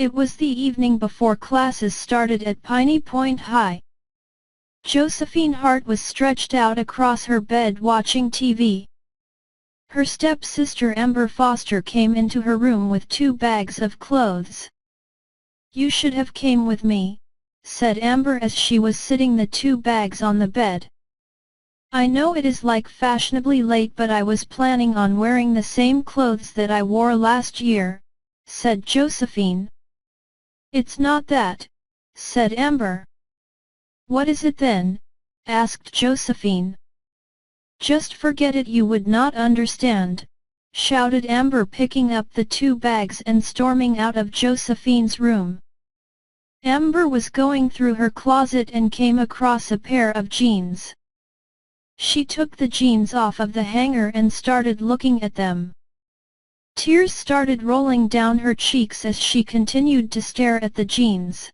It was the evening before classes started at Piney Point High. Josephine Hart was stretched out across her bed watching TV. Her stepsister Amber Foster came into her room with 2 bags of clothes. "You should have came with me," said Amber as she was sitting the 2 bags on the bed. "I know it is like fashionably late, but I was planning on wearing the same clothes that I wore last year," said Josephine. "It's not that," said Amber. "What is it then?" asked Josephine. "Just forget it, you would not understand," shouted Amber, picking up the 2 bags and storming out of Josephine's room. Amber was going through her closet and came across a pair of jeans. She took the jeans off of the hanger and started looking at them. Tears started rolling down her cheeks as she continued to stare at the jeans.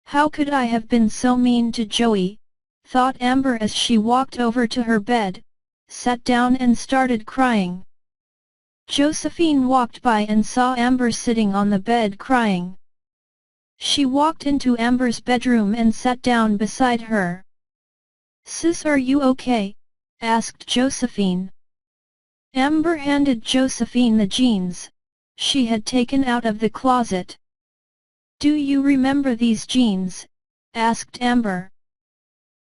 "How could I have been so mean to Joey?" thought Amber as she walked over to her bed, sat down and started crying. Josephine walked by and saw Amber sitting on the bed crying. She walked into Amber's bedroom and sat down beside her. "Sis, are you okay?" asked Josephine. Amber handed Josephine the jeans she had taken out of the closet. "Do you remember these jeans?" asked Amber.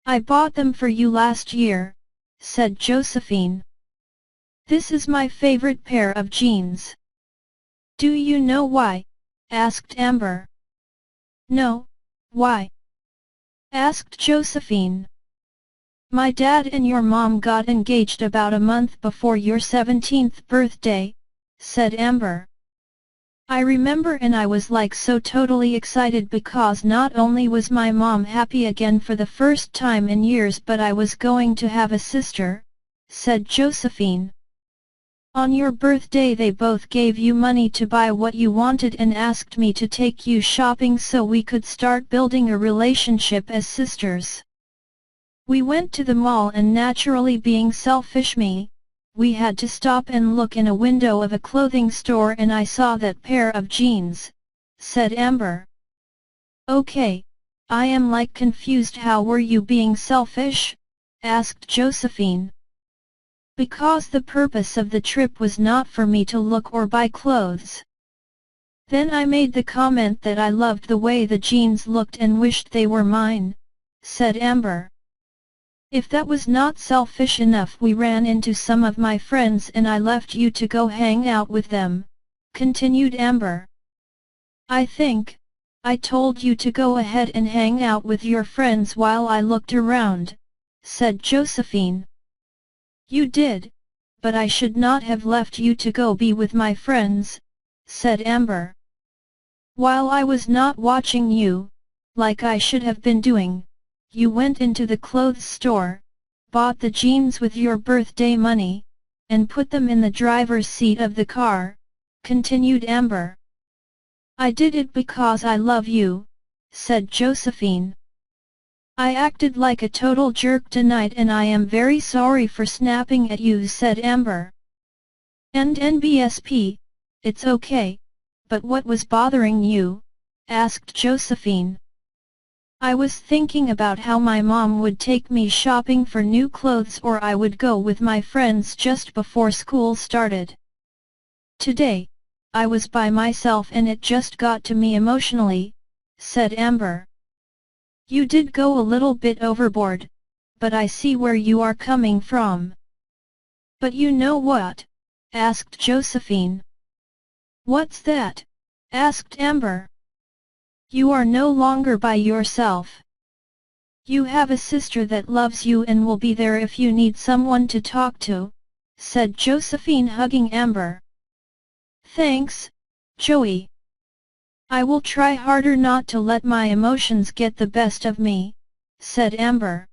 "I bought them for you last year," said Josephine. "This is my favorite pair of jeans." "Do you know why?" asked Amber. "No, why?" asked Josephine. "My dad and your mom got engaged about a month before your 17th birthday," said Amber. "I remember, and I was like so totally excited because not only was my mom happy again for the first time in years, but I was going to have a sister," said Josephine. "On your birthday they both gave you money to buy what you wanted and asked me to take you shopping so we could start building a relationship as sisters. We went to the mall and, naturally being selfish me, we had to stop and look in a window of a clothing store and I saw that pair of jeans," said Amber. "Okay, I am like confused. How were you being selfish?" asked Josephine. "Because the purpose of the trip was not for me to look or buy clothes. Then I made the comment that I loved the way the jeans looked and wished they were mine," said Amber. "If that was not selfish enough, we ran into some of my friends and I left you to go hang out with them," continued Amber. "I think I told you to go ahead and hang out with your friends while I looked around," said Josephine. "You did, but I should not have left you to go be with my friends," said Amber. "While I was not watching you, like I should have been doing, you went into the clothes store, bought the jeans with your birthday money, and put them in the driver's seat of the car," continued Amber. "I did it because I love you," said Josephine. "I acted like a total jerk tonight and I am very sorry for snapping at you," said Amber. "And NBSP, it's okay, but what was bothering you?" asked Josephine. "I was thinking about how my mom would take me shopping for new clothes or I would go with my friends just before school started. Today, I was by myself and it just got to me emotionally," said Amber. "You did go a little bit overboard, but I see where you are coming from." "But you know what?" asked Josephine. "What's that?" asked Amber. "You are no longer by yourself. You have a sister that loves you and will be there if you need someone to talk to," said Josephine, hugging Amber. "Thanks, Joey. I will try harder not to let my emotions get the best of me," said Amber.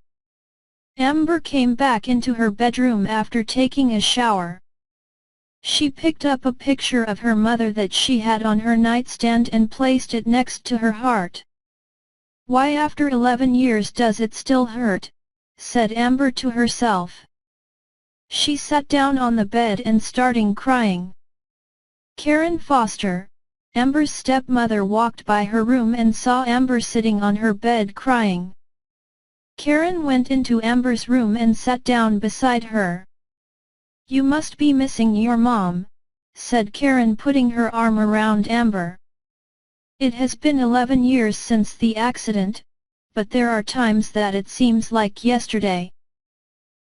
Amber came back into her bedroom after taking a shower. She picked up a picture of her mother that she had on her nightstand and placed it next to her heart. "Why after 11 years does it still hurt?" said Amber to herself. She sat down on the bed and started crying. Karen Foster, Amber's stepmother walked by her room and saw Amber sitting on her bed crying. Karen went into Amber's room and sat down beside her. "You must be missing your mom," said Karen, putting her arm around Amber. "It has been 11 years since the accident, but there are times that it seems like yesterday.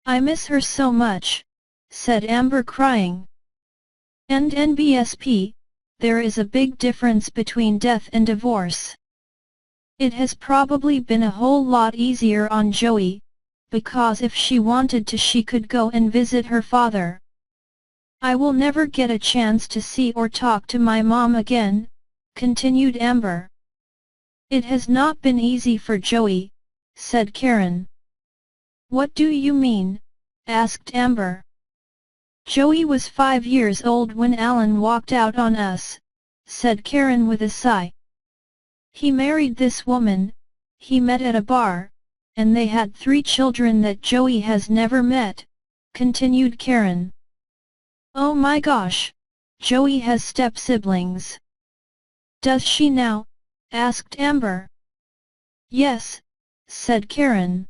I miss her so much," said Amber, crying. "And NBSP, there is a big difference between death and divorce. It has probably been a whole lot easier on Joey, because if she wanted to she could go and visit her father. I will never get a chance to see or talk to my mom again," continued Amber. "It has not been easy for Joey," said Karen. "What do you mean?" asked Amber. "Joey was 5 years old when Alan walked out on us," said Karen with a sigh. "He married this woman, he met at a bar, and they had 3 children that Joey has never met," continued Karen. "Oh my gosh! Joey has step-siblings." "Does she now?" asked Amber. "Yes," said Karen.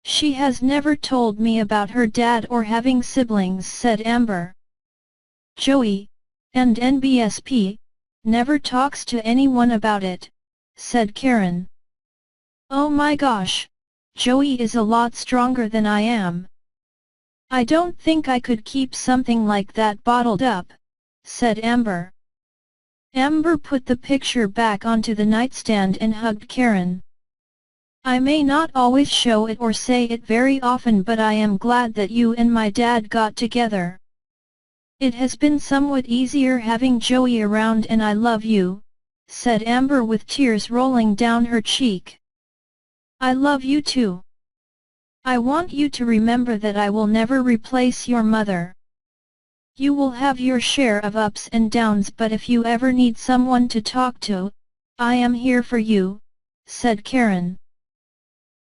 "She has never told me about her dad or having siblings," said Amber. "Joey, and NBSP, never talks to anyone about it," said Karen. "Oh my gosh! Joey is a lot stronger than I am. I don't think I could keep something like that bottled up," said Amber. Amber put the picture back onto the nightstand and hugged Karen. "I may not always show it or say it very often, but I am glad that you and my dad got together. It has been somewhat easier having Joey around, and I love you," said Amber with tears rolling down her cheek. "I love you too. I want you to remember that I will never replace your mother. You will have your share of ups and downs, but if you ever need someone to talk to, I am here for you," said Karen.